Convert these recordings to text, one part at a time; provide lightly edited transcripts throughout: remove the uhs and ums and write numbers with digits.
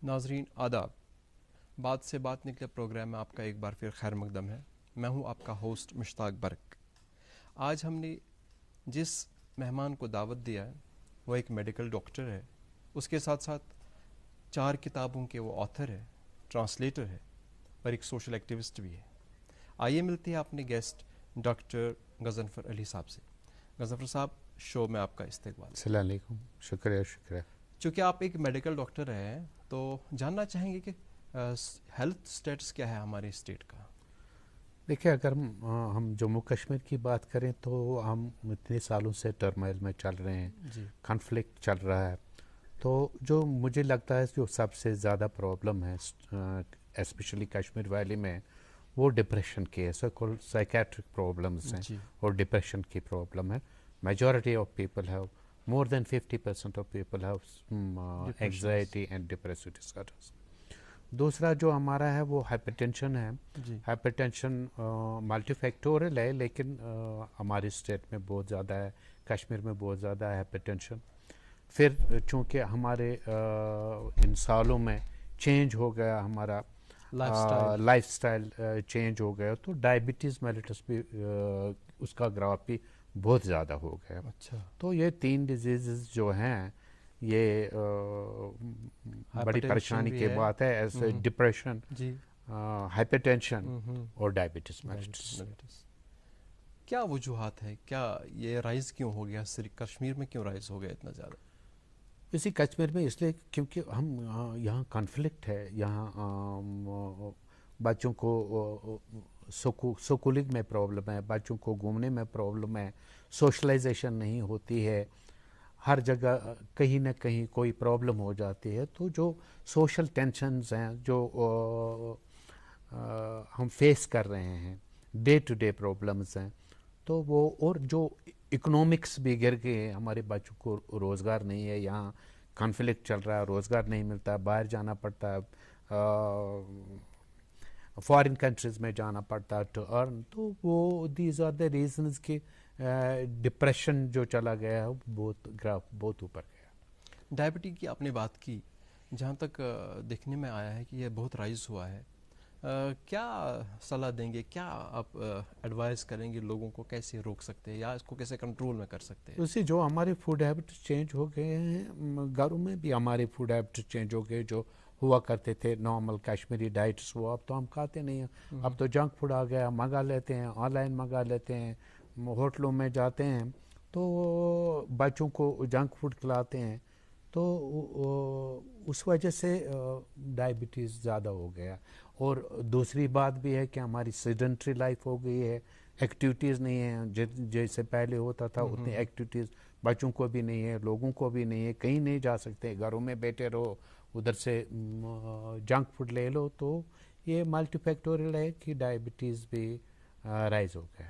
ناظرین آداب، بات سے بات نکلے پروگرام میں آپ کا ایک بار پھر خیر مقدم ہے. میں ہوں آپ کا ہوسٹ مشتاق برق. آج ہم نے جس مہمان کو دعوت دیا ہے وہ ایک میڈیکل ڈاکٹر ہے، اس کے ساتھ ساتھ 4 کتابوں کے وہ آتھر ہے، ٹرانسلیٹر ہے اور ایک سوشل ایکٹیوسٹ بھی ہے. آئیے ملتے ہیں اپنے گیسٹ ڈاکٹر غضنفر علی صاحب سے. غضنفر صاحب، شو میں آپ کا استقبال. السلام علیکم. شکریہ. چونکہ آپ ایک میڈیکل ڈاکٹر ہیں تو جاننا چاہیں گے کہ ہیلتھ سٹیٹس کیا ہے ہمارے اسٹیٹ کا. دیکھیں، اگر ہم جموں کشمیر کی بات کریں تو ہم اتنے سالوں سے ٹرمائل میں چل رہے ہیں جی. کانفلکٹ چل رہا ہے. تو جو مجھے لگتا ہے جو سب سے زیادہ پرابلم ہے اسپیشلی کشمیر ویلی میں، وہ ڈپریشن کی ہے. سائیکیٹرک پرابلمس ہیں جی. اور ڈپریشن کی پرابلم ہے. Majority of people have more than 50% of people have anxiety and depressive disorders. دوسرا جو ہمارا ہے وہ ہائپر ٹینشن ہے. ہائپر ٹینشن ملٹی فیکٹورل ہے، لیکن ہماری اسٹیٹ میں بہت زیادہ ہے، کشمیر میں بہت زیادہ ہے ہائپر ٹینشن. پھر چونکہ ہمارے ان سالوں میں چینج ہو گیا، ہمارا لائف سٹائل چینج ہو گیا، تو ڈائبٹیز میلیٹس بھی اس کا گراف بھی بہت زیادہ ہو گیا. اچھا. تو یہ 3 ڈیزیزز جو ہیں یہ بڑی پریشانی کی بات ہے، ایسے ڈپریشن، ہائپر ٹینشن اور ڈائبٹیز میلیٹس. کیا وجوہات ہے؟ کیا یہ رائز کیوں ہو گیا؟ صرف کشمیر میں کیوں رائز ہو گیا اتنا زیادہ؟ اسی کشمیر میں اس لیے کیونکہ ہم یہاں کانفلکٹ ہے، یہاں بچوں کو سکولنگ میں پرابلم ہے، بچوں کو گھومنے میں پرابلم ہے، سوشلائزیشن نہیں ہوتی ہے، ہر جگہ کہیں نہ کہیں کوئی پرابلم ہو جاتی ہے. تو جو سوشل ٹینشنز ہیں جو ہم فیس کر رہے ہیں، ڈے ٹو ڈے پرابلمز ہیں، تو وہ اور جو اکنامکس بھی گر گئے، ہمارے بچوں کو روزگار نہیں ہے، یہاں کانفلکٹ چل رہا ہے، روزگار نہیں ملتا، باہر جانا پڑتا ہے، فارن کنٹریز میں جانا پڑتا ہے ٹو ارن. تو وہ دیز آر دا ریزنز کہ ڈپریشن جو چلا گیا ہے بہت گراف بہت اوپر گیا. ڈائبٹی کی آپ نے بات کی، جہاں تک دیکھنے میں آیا ہے کہ یہ بہت رائز ہوا ہے. کیا صلاح دیں گے، کیا آپ ایڈوائز کریں گے لوگوں کو، کیسے روک سکتے ہیں یا اس کو کیسے کنٹرول میں کر سکتے ہیں؟ اسی جو ہمارے فوڈ ہیبٹس چینج ہو گئے ہیں، گھروں میں بھی ہمارے فوڈ ہیبٹس چینج ہو گئے. جو ہوا کرتے تھے نارمل کشمیری ڈائٹس، وہ اب تو ہم کھاتے نہیں ہیں. اب تو جنک فوڈ آ گیا، منگا لیتے ہیں، آن لائن منگا لیتے ہیں، ہوٹلوں میں جاتے ہیں تو بچوں کو جنک فوڈ کھلاتے ہیں. تو اس وجہ سے ڈائبٹیز زیادہ ہو گیا. اور دوسری بات بھی ہے کہ ہماری سیڈنٹری لائف ہو گئی ہے، ایکٹیویٹیز نہیں ہیں جیسے پہلے ہوتا تھا، اتنی ایکٹیویٹیز بچوں کو بھی نہیں ہے، لوگوں کو بھی نہیں ہے، کہیں نہیں جا سکتے، گھروں میں بیٹھے رہو، ادھر سے جنک فوڈ لے لو. تو یہ ملٹی فیکٹوریل ہے کہ ڈائبٹیز بھی رائز ہو گیا.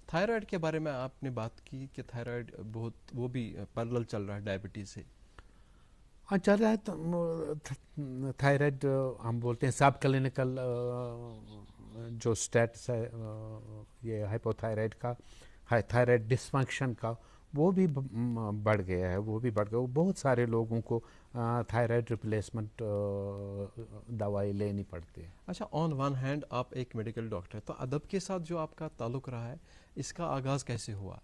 تھائرائڈ کے بارے میں آپ نے بات کی کہ تھائرائڈ بہت وہ بھی پیرلل چل رہا ہے ڈائبٹیز سے. ہاں چل رہا ہے. تھائرائڈ ہم بولتے ہیں سب کلینکل جو اسٹیٹس ہے یہ ہائپوتھائرائڈ کا، تھائرائڈ ڈسفنکشن کا، وہ بھی بڑھ گیا ہے. وہ بہت سارے لوگوں کو تھائرائڈ ریپلیسمنٹ دوائی لینی پڑتی ہے. اچھا، آن ون ہینڈ آپ ایک میڈیکل ڈاکٹر، تو ادب کے ساتھ جو آپ کا تعلق رہا ہے، اس کا آغاز کیسے ہوا؟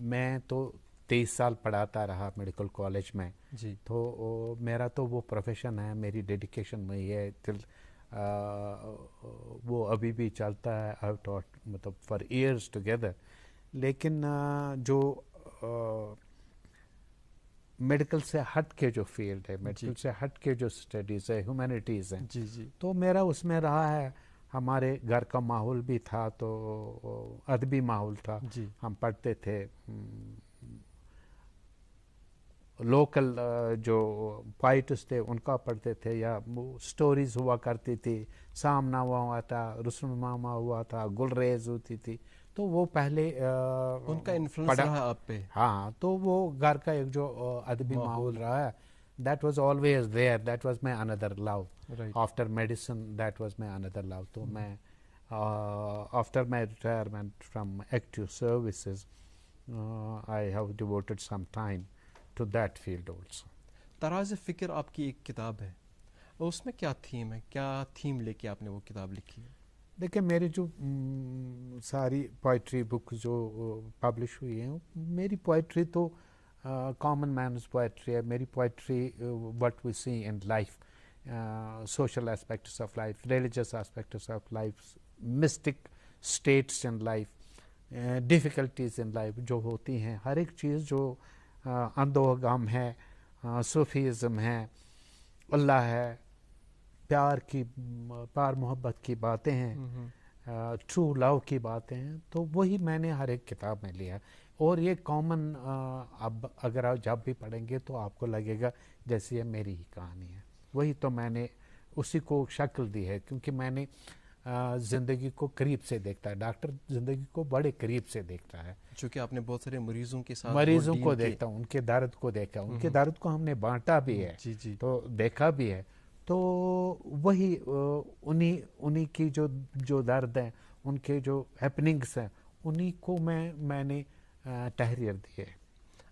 میں تو 23 سال پڑھاتا رہا میڈیکل کالج میں. جی. تو میرا تو وہ پروفیشن ہے، میری ڈیڈیکیشن وہی ہے، وہ ابھی بھی چلتا ہے. آئی ٹاٹ مطلب فار ایئرس ٹوگیدر. لیکن جو میڈیکل سے ہٹ کے جو فیلڈ ہے، میڈیکل سے ہٹ کے جو اسٹڈیز ہے، ہیومینٹیز ہیں، تو میرا اس میں رہا ہے. ہمارے گھر کا ماحول بھی تھا تو ادبی ماحول تھا. ہم پڑھتے تھے، لوکل جو پوائٹس تھے ان کا پڑھتے تھے، یا سٹوریز ہوا کرتی تھی، سامنا ہوا تھا، رسم ماما ہوا تھا، گلریز ہوتی تھی. تو وہ پہلے ان کا انفلوئنس رہا آپ پہ. ہاں، تو وہ گھر کا ایک جو ادبی ماحول رہا ہے، that was always there. That was my another love. Right. After medicine, that was my another love. تو میں after my retirement from active services, I have devoted some time to that field also. طراز فکر آپ کی ایک کتاب ہے، اس میں کیا تھیم ہے، کیا تھیم لے کے آپ نے وہ کتاب لکھی ہے؟ دیکھیں میری جو ساری پوئٹری بک جو پبلش ہوئی ہیں، میری پوئٹری تو کامن مینز پوئٹری ہے. میری poetry what we see in life, social aspects of life, religious aspects of life, mystic states in life, difficulties in life جو ہوتی ہیں، ہر ایک چیز جو اندو غم ہے، صوفیزم ہے، اللہ ہے، پیار محبت کی باتیں ہیں، ٹرو لو کی باتیں ہیں، تو وہی میں نے ہر ایک کتاب میں لیا. اور یہ کامن، اب اگر آپ جب بھی پڑھیں گے تو آپ کو لگے گا جیسے یہ میری ہی کہانی ہے. وہی تو میں نے اسی کو شکل دی ہے، کیونکہ میں نے زندگی کو قریب سے دیکھتا ہے. ڈاکٹر زندگی کو بڑے قریب سے دیکھتا ہے، چونکہ آپ نے بہت سارے مریضوں کے ساتھ مریضوں کو دیکھتا ہوں، ان کے درد کو دیکھا، ان کے درد کو ہم نے بانٹا بھی ہے، جی جی، تو دیکھا بھی ہے. تو وہی انہی کی جو درد ہیں، ان کے جو ہیپننگس ہیں، انہی کو میں نے تحریر دی ہے.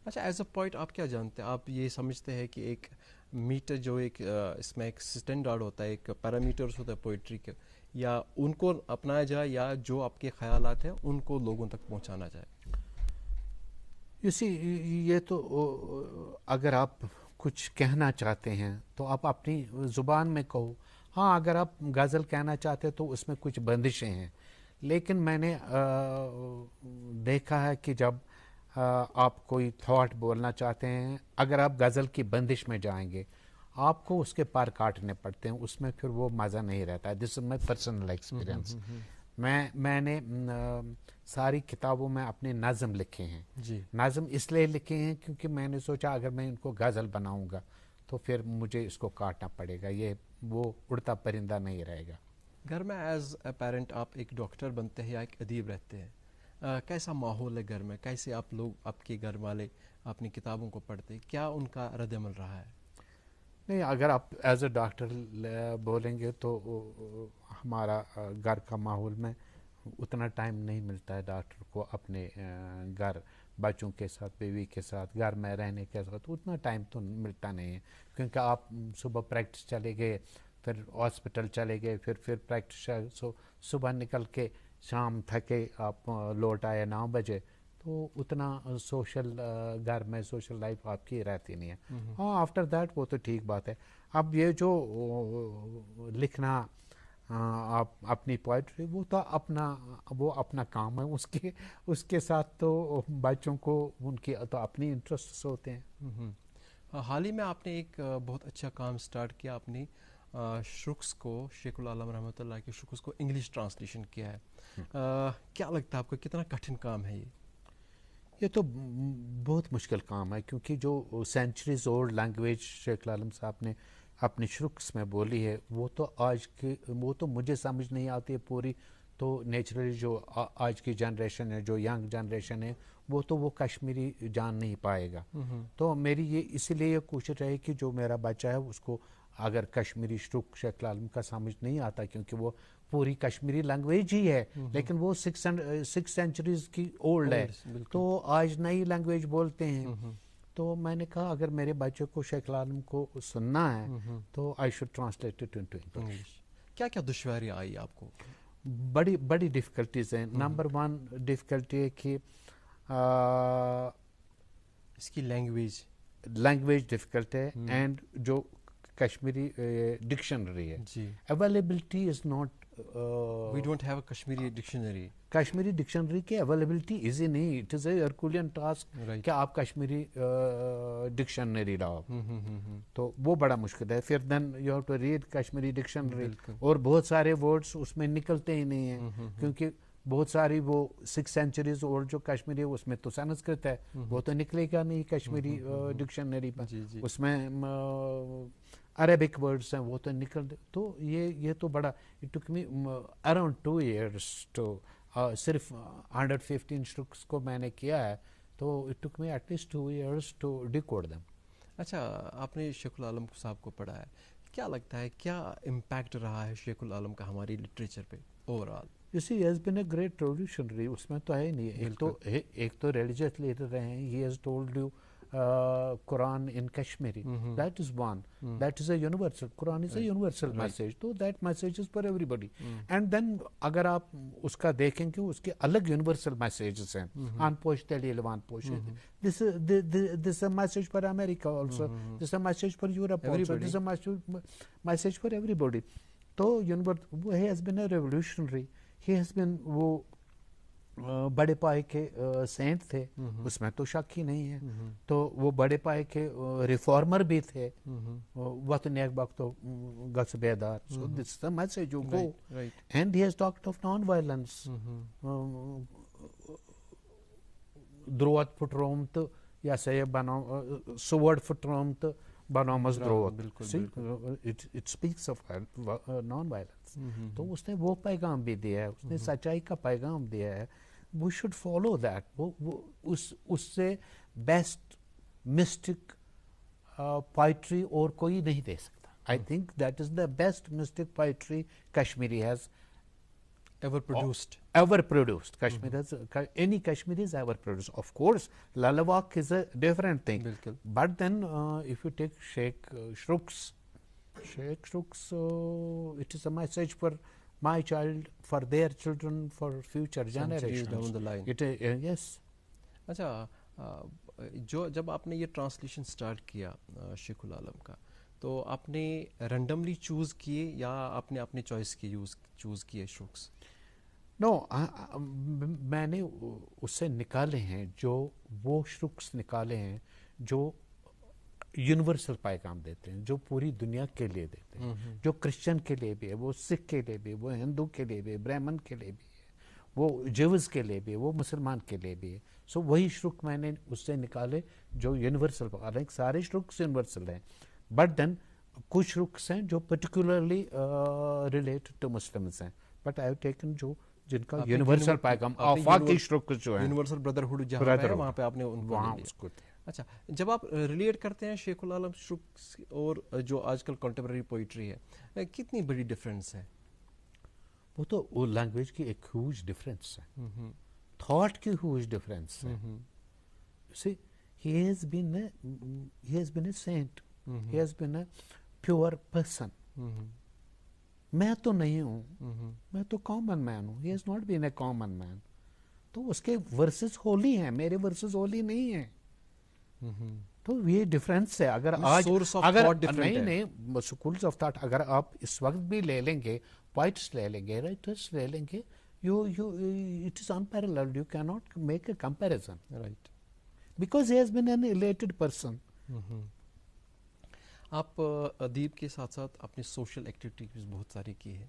اچھا، ایز اے پوائٹ آپ کیا جانتے ہیں؟ آپ یہ سمجھتے ہیں کہ ایک میٹر جو ایک اس میں ایک اسٹینڈرڈ ہوتا ہے، ایک پیرامیٹرز ہوتا ہے پوئٹری کے، یا ان کو اپنایا جائے، یا جو آپ کے خیالات ہیں ان کو لوگوں تک پہنچانا جائے؟ یہ تو اگر آپ کچھ کہنا چاہتے ہیں تو آپ اپنی زبان میں کہو. ہاں، اگر آپ غزل کہنا چاہتے تو اس میں کچھ بندشیں ہیں. لیکن میں نے دیکھا ہے کہ جب آپ کوئی تھاٹ بولنا چاہتے ہیں، اگر آپ غزل کی بندش میں جائیں گے آپ کو اس کے پار کاٹنے پڑتے ہیں، اس میں پھر وہ مزہ نہیں رہتا ہے. دس از مائی پرسنل ایکسپیرئنس. میں نے ساری کتابوں میں اپنے نظم لکھے ہیں. جی، نظم اس لیے لکھے ہیں کیونکہ میں نے سوچا اگر میں ان کو غزل بناؤں گا تو پھر مجھے اس کو کاٹنا پڑے گا، یہ وہ اڑتا پرندہ نہیں رہے گا. گھر میں ایز اے پیرنٹ آپ ایک ڈاکٹر بنتے ہیں یا ایک ادیب رہتے ہیں، کیسا ماحول ہے گھر میں؟ کیسے آپ لوگ، آپ کے گھر والے اپنی کتابوں کو پڑھتے ہیں؟ کیا ان کا رد عمل رہا ہے؟ نہیں، اگر آپ ایز اے ڈاکٹر بولیں گے تو ہمارا گھر کا ماحول میں اتنا ٹائم نہیں ملتا ہے ڈاکٹر کو اپنے گھر بچوں کے ساتھ، بیوی کے ساتھ، گھر میں رہنے کے ساتھ اتنا ٹائم تو ملتا نہیں ہے. کیونکہ آپ صبح پریکٹس چلے گئے، پھر ہاسپٹل چلے گئے، پھر پریکٹس، صبح نکل کے شام تھکے آپ لوٹ آئے 9 بجے، تو اتنا سوشل گھر میں سوشل لائف آپ کی رہتی نہیں ہے. ہاں، آفٹر دیٹ وہ تو ٹھیک بات ہے. اب یہ جو لکھنا آپ اپنی پوئٹری، وہ تو اپنا کام ہے. اس کے ساتھ تو بچوں کو ان کی تو اپنی انٹرسٹس ہوتے ہیں. حال ہی میں آپ نے ایک بہت اچھا کام سٹارٹ کیا، اپنی شروقس کو، شیخ العالم رحمۃ اللہ کے شروقس کو انگلش ٹرانسلیشن کیا ہے. کیا لگتا ہے آپ کو کتنا کٹھن کام ہے یہ تو بہت مشکل کام ہے، کیونکہ جو سینچریز اولڈ لینگویج شیخ العالم صاحب نے اپنی شروقس میں بولی ہے، وہ تو مجھے سمجھ نہیں آتی ہے پوری. تو نیچرلی جو آج کی جنریشن ہے، جو ینگ جنریشن ہے، وہ کشمیری جان نہیں پائے گا. تو میری یہ اسی لیے یہ کوشش رہے کہ جو میرا بچہ ہے اس کو اگر کشمیری شروق شیخ العالم کا سمجھ نہیں آتا، کیونکہ وہ پوری کشمیری لینگویج ہی ہے، لیکن وہ 6 سینچریز کی اولڈ ہے، تو آج نئی لینگویج بولتے ہیں. تو میں نے کہا اگر میرے بچے کو شیخ العالم کو سننا ہے تو I should translate it into English. کیا کیا دشواریاں آئی آپ کو؟ بڑی ڈیفیکلٹیز ہیں. نمبر 1 ڈیفیکلٹی ہے کہ اس کی لینگویج ڈیفیکلٹ ہے، اینڈ جو کشمیری ڈکشنری ہے، جی، availability is not. We don't have a Kashmiri dictionary. Kashmiri dictionary کی اویلیبلٹی ایزی نہیں. It is a herculean task کہ آپ کشمیری ڈکشنری لاؤ، تو وہ بڑا مشکل ہے. پھر then you have to read Kashmiri dictionary, اور بہت سارے ورڈس اس میں نکلتے ہی نہیں ہیں، کیونکہ بہت ساری وہ 6 سینچریز اولڈ جو کشمیری ہے اس میں تو سنسکرت ہے، وہ تو نکلے گا نہیں کشمیری ڈکشنری پر. اس میں عربک ورڈس ہیں وہ تو نکل. تو یہ تو بڑا it took me around 2 years to صرف 115 شروقس کو میں نے کیا ہے، تو it took me at least 2 years to decode them. اچھا، آپ نے شیخ العالم صاحب کو پڑھا ہے، کیا لگتا ہے کیا امپیکٹ رہا ہے شیخ العالم کا ہماری لٹریچر پہ over all? You see, he has been a great revolutionary. اس میں تو ہے نہیں. ایک تو ریلیجیس لیڈر رہے ہیں. He has told you Quran in Kashmiri. That is one. That is a universal. Quran is a universal message. So that message is for everybody. And then اگر آپ اس کا دیکھیں کہ اس کے الگ یونیورسل میسیجز ہیں. Unpoached Dalil, unpoached. This is a message for America also. This is a message for Europe also. This is a message for everybody. تو he has been a revolutionary. He has been وہ بڑے پائے کے Saint تھے, اس میں تو شک ہی نہیں ہے. تو وہ بڑے پائے کے ریفارمر بھی تھے, وطن ایک وقت تو گس بیدار. So this is the message you go. And he has talked of non-violence. دروت پھٹرومت یا سے بنو sued پھٹرومت بنامز دروت. It speaks of non-violence. تو اس نے وہ پیغام بھی دیا ہے, اس نے سچائی کا پیغام دیا ہے. We should follow that. اس سے بیسٹ مسٹک poetry اور کوئی نہیں دے سکتا. I think that is the best mystic poetry Kashmiri has ever produced. Kashmir has, any Kashmiri is ever produced. Of course, Lalawak is a different thing. بالکل. But then if you take Sheikh Shruks, it is a message for my child, for their children, for future generations. Down the line. Yes. اچھا, جو جب آپ نے یہ translation start کیا شیخ العالم کا, تو آپ نے رینڈملی چوز کیے یا آپ نے اپنے چوائس کے چوز کیے شروکس؟ نو, میں نے اس سے نکالے ہیں جو وہ شروکس نکالے ہیں جو یونیورسل پیغام دیتے ہیں, جو پوری دنیا کے لیے دیتے ہیں, جو کرسچن کے لیے بھی ہے, وہ سکھ کے لیے بھی, وہ ہندو کے لیے بھی, برہمن کے لیے بھی ہے, وہ جیوز کے لیے بھی, وہ مسلمان کے لیے بھی ہے. سو وہی شروک میں نے اس سے نکالے جو یونیورسل. حالانکہ سارے شروکس یونیورسل ہیں, بٹ دین کچھ شروکس ہیں جو پرٹیکولرلی ریلیٹڈ ٹو مسلمس ہیں. بٹ آئی ہیو ٹیکن جو جن کا یونیورسل پیغام, آفاقی شروکس جو ہیں, یونیورسل بردرہڈ جہاں ہے وہاں پہ آپ نے ان کو لیا. اچھا, جب آپ ریلیٹ کرتے ہیں شیخ العالم شروکس اور جو آج کل کنٹمپریری پوئٹری ہے, کتنی بڑی ڈفرینس ہے؟ وہ تو لینگویج کی ایک ہیوج ڈفرینس ہے, تھاٹ کی ہیوج ڈفرینس ہے. سی he has been a saint. He has been a pure person. میں تو نہیں ہوں, میں تو کامن مین ہوں. He has not been a common man. تو اس کے ورسز ہولی ہیں, میرے ورسز ہولی نہیں ہیں. تو یہ ڈفرینس ہے. اگر آج نہیں سکولز آف تھاٹ اگر آپ اس وقت بھی لے لیں گے, پوائٹس لے لیں گے, رائٹرس لے لیں گے, it is unparalleled. You cannot make a comparison. Right. Because he has been an elated person. آپ ادیب کے ساتھ ساتھ اپنی سوشل ایکٹیویٹیز بہت ساری کی ہے,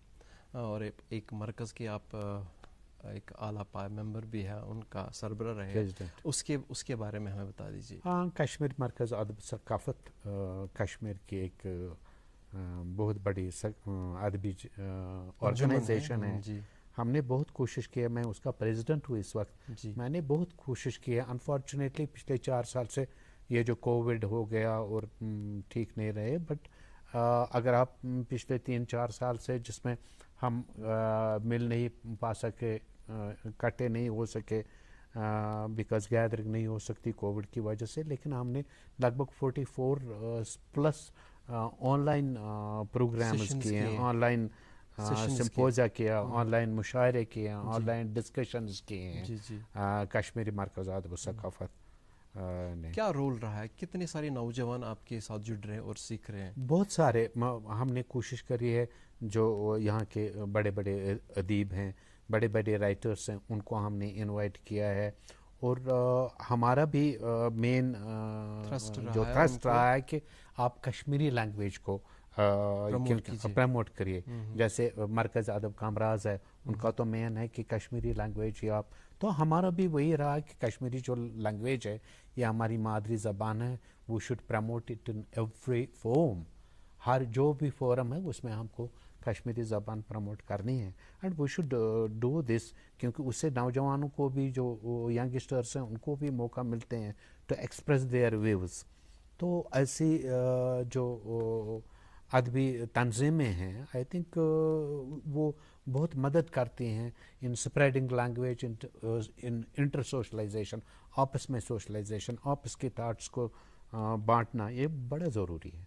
اور ایک مرکز کے آپ ایک اعلیٰ پائے ممبر بھی ہے, ان کا سربراہ رہے. اس کے بارے میں ہمیں بتا دیجیے. ہاں, کشمیر مرکز ادب ثقافت کشمیر کی ایک بہت بڑی ادبی آرگنائزیشن ہے. ہم نے بہت کوشش کی ہے, میں اس کا پریزیڈنٹ ہوں اس وقت. میں نے بہت کوشش کی ہے. انفارچونیٹلی پچھلے 4 سال سے یہ جو کووڈ ہو گیا اور ٹھیک نہیں رہے, بٹ اگر آپ پچھلے 3-4 سال سے جس میں ہم مل نہیں پا سکے, اکٹھے نہیں ہو سکے, بیکاز گیدرنگ نہیں ہو سکتی کووڈ کی وجہ سے, لیکن ہم نے لگ بھگ 44+ آن لائن پروگرامز کیے ہیں, آن لائن سمپوزیا کیا, آن لائن مشاعرے کیے, آن لائن ڈسکشنز کیے ہیں کشمیری مرکز ادب و ثقافت نے. کیا رول رہا ہے؟ کتنے سارے نوجوان آپ کے ساتھ جڑ رہے ہیں اور سیکھ رہے ہیں؟ بہت سارے. ہم نے کوشش کری ہے جو یہاں کے بڑے بڑے ادیب ہیں, بڑے بڑے رائٹرس ہیں, ان کو ہم نے انوائٹ کیا ہے. اور ہمارا بھی مین جو تھرسٹ رہا ہے کہ آپ کشمیری لینگویج کو پروموٹ کریے. جیسے مرکز ادب کامراز ہے, ان کا تو مین ہے کہ کشمیری لینگویج ہی آپ. تو ہمارا بھی وہی رہا کہ کشمیری جو لینگویج ہے یہ ہماری مادری زبان ہے, we should promote it in every form. ہر جو بھی فورم ہے اس میں ہم کو کشمیری زبان پروموٹ کرنی ہے. And we should do this, کیونکہ اس سے نوجوانوں کو بھی جو ینگسٹرس ہیں ان کو بھی موقع ملتے ہیں ٹو ایکسپریس دیئر ویوز. تو ایسی جو ادبی تنظیمیں ہیں, آئی تھنک وہ بہت مدد کرتی ہیں in spreading language, in inter socialization آپس میں سوشلائزیشن, آپس کے تھاٹس کو بانٹنا, یہ بڑا ضروری ہے.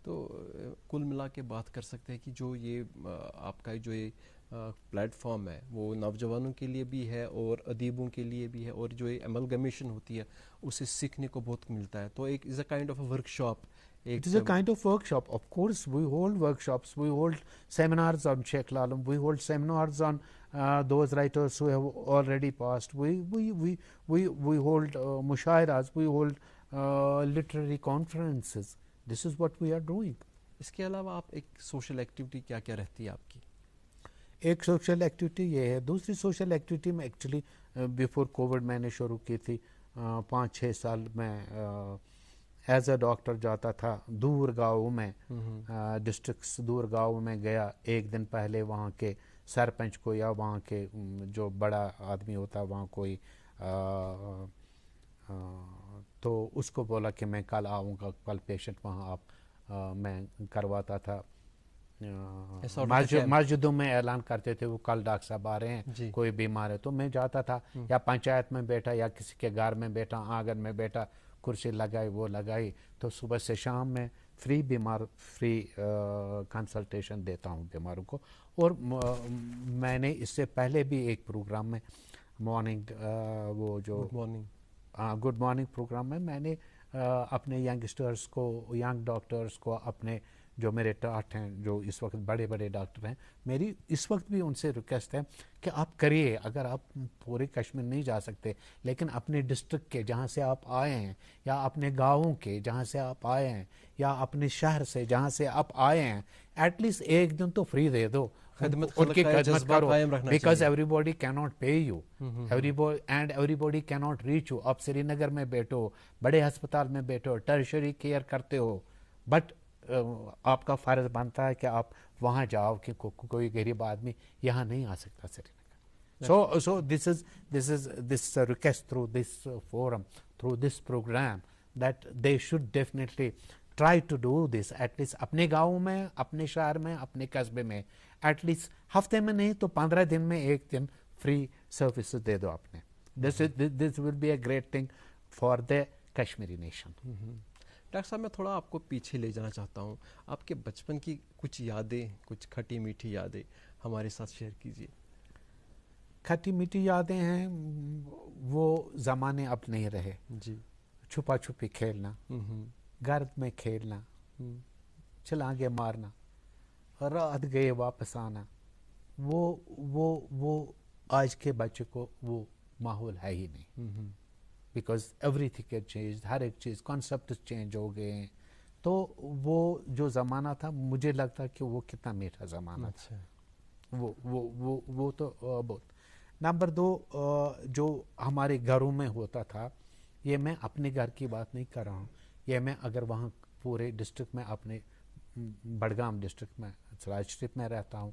تو کل ملا کے بات کر سکتے ہیں کہ جو یہ آپ کا جو یہ پلیٹ فارم ہے وہ نوجوانوں کے لیے بھی ہے اور ادیبوں کے لیے بھی ہے, اور جو یہ ایملگمیشن ہوتی ہے اسے سیکھنے کو بہت ملتا ہے. تو ایک is a kind of a workshop. It is a kind of workshop. Of course, we hold workshops, we hold seminars on Sheikh Lalam, we hold seminars on those writers who have already passed. We hold mushairas, we hold literary conferences. This is what we are doing. اس کے علاوہ آپ ایک social activity کیا کیا رہتی ہے آپ کی؟ ایک سوشل ایکٹیویٹی یہ ہے. دوسری سوشل ایکٹیویٹی میں ایکچولی بیفور کووڈ میں نے شروع کی تھی. 5-6 سال میں ایز اے ڈاکٹر جاتا تھا دور گاؤں میں, ڈسٹرکٹس دور گاؤں میں گیا. ایک دن پہلے وہاں کے سرپنچ کو یا وہاں کے جو بڑا آدمی ہوتا وہاں کوئی تو اس کو بولا کہ میں کل آؤں گا, کل پیشنٹ وہاں آپ میں کرواتا تھا. مسجدوں میں اعلان کرتے تھے وہ کل ڈاکٹر صاحب آ رہے ہیں, کوئی بیمار ہے, تو میں جاتا تھا. یا پنچایت میں بیٹھا یا کسی کے گھر میں بیٹھا, آنگن میں بیٹھا, کرسی لگائی وہ لگائی, تو صبح سے شام میں فری کنسلٹیشن دیتا ہوں بیماروں کو. اور میں نے اس سے پہلے بھی ایک پروگرام میں مارننگ وہ جو گڈ مارننگ پروگرام میں نے اپنے ینگسٹرس کو, ینگ ڈاکٹرس کو, اپنے جو میرے ٹاٹ ہیں جو اس وقت بڑے بڑے ڈاکٹر ہیں, میری اس وقت بھی ان سے ریکویسٹ ہے کہ آپ کریے. اگر آپ پورے کشمیر نہیں جا سکتے لیکن اپنے ڈسٹرکٹ کے جہاں سے آپ آئے ہیں, یا اپنے گاؤں کے جہاں سے آپ آئے ہیں, یا اپنے شہر سے جہاں سے آپ آئے ہیں, ایٹ لیسٹ ایک دن تو فری دے دو, ان کی خدمت کرو. بیکاز ایوری باڈی کی not pay you, and every body کی ناٹ ریچ یو. آپ سری نگر میں بیٹھو, بڑے ہسپتال میں بیٹھو, ٹرشری کیئر کرتے ہو, بٹ آپ کا فرض بنتا ہے کہ آپ وہاں جاؤ کہ کوئی غریب آدمی یہاں نہیں آ سکتا سری Nagar. So this is a request through this forum, through this program, that they should definitely try to do this at least اپنے گاؤں میں, اپنے شہر میں, اپنے قصبے میں, ایٹ لیسٹ ہفتے میں نہیں تو 15 دن میں ایک دن فری سروسز دے دو اپنے. This will be a great thing for the Kashmiri nation. Doctor صاحب میں تھوڑا آپ کو پیچھے لے جانا چاہتا ہوں. آپ کے بچپن کی کچھ یادیں, کچھ کھٹی میٹھی یادیں ہمارے ساتھ شیئر کیجیے. کھٹی میٹھی یادیں ہیں, وہ زمانے اب نہیں رہے. جی. چھپا چھپی کھیلنا, گرد میں کھیلنا, چھلانگے مارنا, رات گئے واپس آنا, وہ آج کے بچے کو وہ ماحول ہے ہی نہیں. Because everything is change, ہر ایک چیز کانسیپٹ چینج ہو گئے ہیں. تو وہ جو زمانہ تھا مجھے لگتا کہ وہ کتنا میٹھا زمانہ تھا. وہ تو بہت. نمبر 2, جو ہمارے گھروں میں ہوتا تھا, یہ میں اپنے گھر کی بات نہیں کر رہا ہوں, یہ میں اگر وہاں پورے ڈسٹرکٹ میں, اپنے بڑگام ڈسٹرکٹ میں سراج شریف میں رہتا ہوں,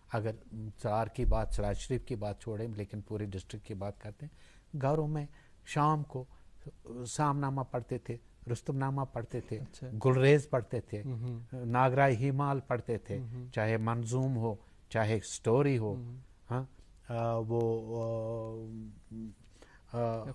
اگر سرار کی بات, سراج شریف کی بات چھوڑیں لیکن پورے ڈسٹرکٹ کی بات کرتے ہیں, گھروں میں شام کو سام نامہ پڑھتے تھے, رستم نامہ پڑھتے تھے, گلریز پڑھتے تھے, ناگرائے ہیمال پڑھتے تھے, چاہے منظوم ہو چاہے سٹوری ہو, ہاں وہ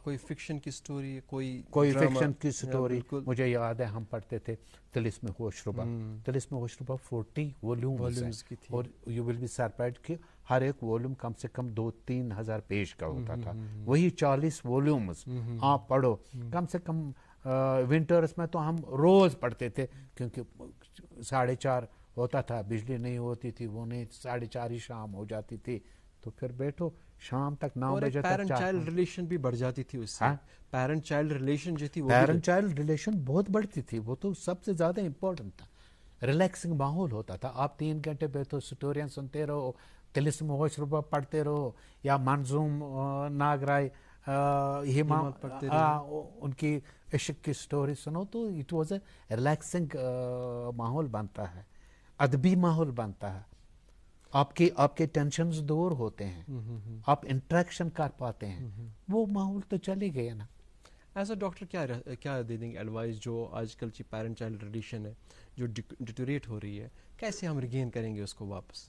کوئی فکشن کی سٹوری, کوئی فکشن کی سٹوری. مجھے یاد ہے ہم پڑھتے تھے طلسم ہوش ربا. طلسم ہوش ربا 40 ولیومز کی تھی, اور یو ول بی سرپرائزڈ کہ ہر ایک ولیوم کم سے کم 2-3 ہزار پیج کا ہوتا تھا. وہی 40 ولیومز آپ پڑھو. کم سے کم ونٹرز میں تو ہم روز پڑھتے تھے, کیونکہ 4:30 ہوتا تھا, بجلی نہیں ہوتی تھی, وہ نہیں 4:30 ہی شام ہو جاتی تھی, تو پھر بیٹھو شام تک 9 بجے تک. پیرنٹ چائلڈ ریلیشن بھی بڑھ جاتی تھی اس سے. پیرنٹ چائلڈ ریلیشن جو تھی, پیرنٹ چائلڈ ریلیشن بہت بڑھتی تھی, وہ تو سب سے زیادہ امپورٹنٹ تھا. ریلیکسنگ ماحول ہوتا تھا. آپ 3 گھنٹے بیٹھو, سٹوریاں سنتے رہو, طلسم ہوش ربا پڑھتے رہو, یا منظوم ناگرائے ہیمال ان کی عشق کی سٹوری سنو, تو اٹ واز اے ریلیکسنگ ماحول بنتا ہے, ادبی ماحول بنتا ہے. آپ کے ٹینشنز دور ہوتے ہیں, آپ انٹریکشن کر پاتے ہیں. وہ ماحول تو چلے گئے نا. ایز اے ڈاکٹر کیا دے دیں گے ایڈوائز, جو آج کل کی پیرنٹ چائلڈ ریلیشن ہے جو ڈیٹوریٹ ہو رہی ہے, کیسے ہم ریگین کریں گے اس کو واپس؟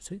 See?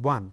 1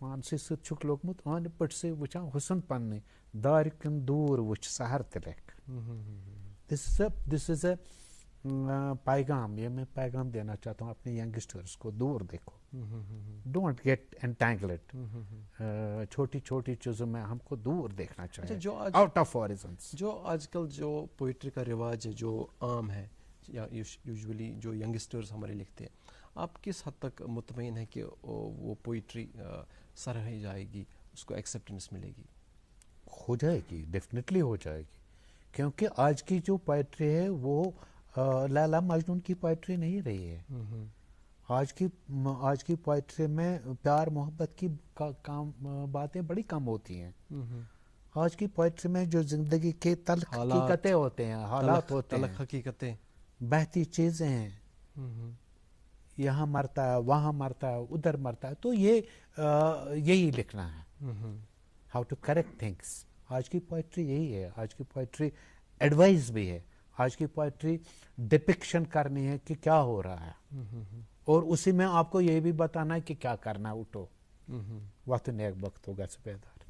پانسٕے سۭتۍ چھُکھ لوگمُت أنٛدۍ پٔٹھۍ سے وٕچھان حُسن پنٛنٕے دارِ کِنۍ دوٗر وٕچھ سحر تہِ لیکھ. دس از اے پیغام, یہ میں پیغام دینا چاہتا ہوں اپنے ینگسٹرس کو, دور دیکھو, ڈونٹ گیٹ انٹینگلڈ چھوٹی چھوٹی چیزوں میں, ہم کو دور دیکھنا چاہیے, آؤٹ آف ہارزنس. جو آج کل جو پوئٹری کا رواج ہے جو عام ہے یا یوزولی جو ینگسٹرز ہمارے لکھتے ہیں, آپ کس حد تک مطمئن ہیں کہ وہ پوئٹری سراہی جائے گی, اس کو ایکسیپٹنس ملے گی؟ ہو جائے گی, ڈیفینیٹلی ہو جائے گی, کیونکہ آج کی جو پوئٹری ہے وہ لیلا مجنون کی پوئٹری نہیں رہی ہے. آج کی پوئٹری میں پیار محبت کی باتیں بڑی کم ہوتی ہیں. آج کی پوئٹری میں جو زندگی کے تلخ حقیقتیں ہوتے ہیں, حالات ہوتے ہیں, تلخ حقیقتیں, بہتی چیزیں ہیں, یہاں مرتا ہے, وہاں مرتا ہے, ادھر مرتا ہے, تو یہی لکھنا ہے, ہاؤ ٹو کریکٹ تھنگس. آج کی پوئٹری یہی ہے. آج کی پوئٹری ایڈوائز بھی ہے. آج کی پوئٹری ڈپکشن کرنی ہے کہ کیا ہو رہا ہے, اور اسی میں آپ کو یہ بھی بتانا ہے کہ کیا کرنا ہے. اٹھو وقت نیک وقت ہوگا سے بیدار.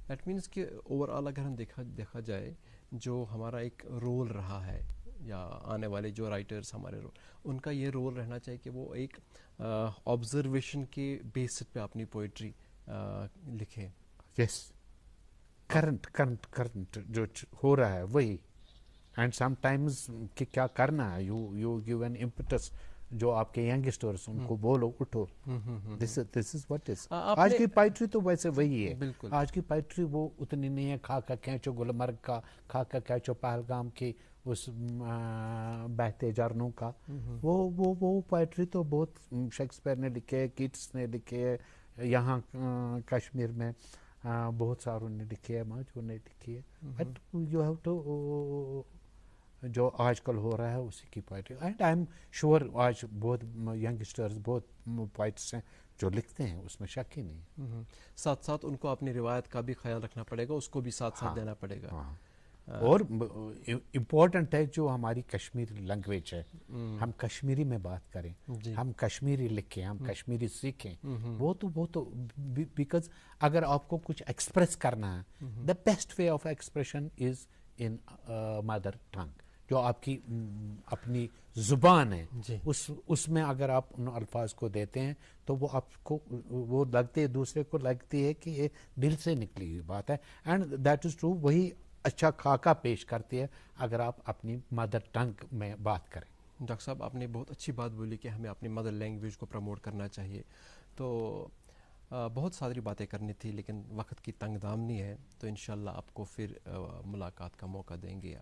دیٹ مینس کہ اوور آل اگر ہم دیکھا جائے جو ہمارا ایک رول رہا ہے, یا آنے والے جو رائٹرز ہمارے ان کا یہ رول رہنا چاہیے کہ وہ ایک آبزرویشن کے بیس پہ اپنی پوئٹری لکھیں. یس, کرنٹ جو ہو رہا ہے وہی. اینڈ سم ٹائمز کہ کیا کرنا ہے, یو گیو این امپٹس جو آپ کے ینگسٹرس, ان کو بولو اٹھو, دس از واٹ از. آج کی پوئٹری تو ویسے وہی ہے. آج کی پوئٹری وہ اتنی نہیں ہے خاکہ کھینچو گلمرگ کا, خاکہ کھینچو پہلگام کی اس بہتے جھرنوں کا. وہ پوئٹری تو بہت شیکسپیئر نے لکھے ہے, کیٹس نے لکھے ہے, یہاں کشمیر میں بہت ساروں نے لکھی ہے, ماجو نے لکھی ہے. بٹ یو ہیو ٹو, جو آج کل ہو رہا ہے اسی کی poetry. And I am sure آج بہت ینگسٹرز, بہت پوئٹس ہیں جو لکھتے ہیں, اس میں شک ہی نہیں. ساتھ ساتھ ان کو اپنی روایت کا بھی خیال رکھنا پڑے گا, اس کو بھی ساتھ ساتھ دینا پڑے گا. اور امپورٹنٹ ہے جو ہماری کشمیری لینگویج ہے, ہم کشمیری میں بات کریں, ہم کشمیری لکھیں, ہم کشمیری سیکھیں. وہ تو بیکاز اگر آپ کو کچھ ایکسپریس کرنا ہے, the best way of expression is in mother tongue, جو آپ کی اپنی زبان ہے. اس میں اگر آپ ان الفاظ کو دیتے ہیں تو وہ آپ کو وہ لگتے, دوسرے کو لگتی ہے کہ یہ دل سے نکلی ہوئی بات ہے. اینڈ دیٹ از ٹرو, وہی اچھا خاکہ پیش کرتی ہے اگر آپ اپنی مدر ٹنگ میں بات کریں. ڈاکٹر صاحب آپ نے بہت اچھی بات بولی کہ ہمیں اپنی مدر لینگویج کو پروموٹ کرنا چاہیے. تو بہت ساری باتیں کرنی تھی لیکن وقت کی تنگ دامنی ہے, تو انشاءاللہ آپ کو پھر ملاقات کا موقع دیں گے.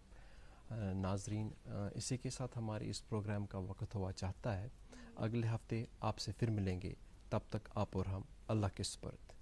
ناظرین, اسی کے ساتھ ہمارے اس پروگرام کا وقت ہوا چاہتا ہے. اگلے ہفتے آپ سے پھر ملیں گے, تب تک آپ اور ہم اللہ کے سپرد.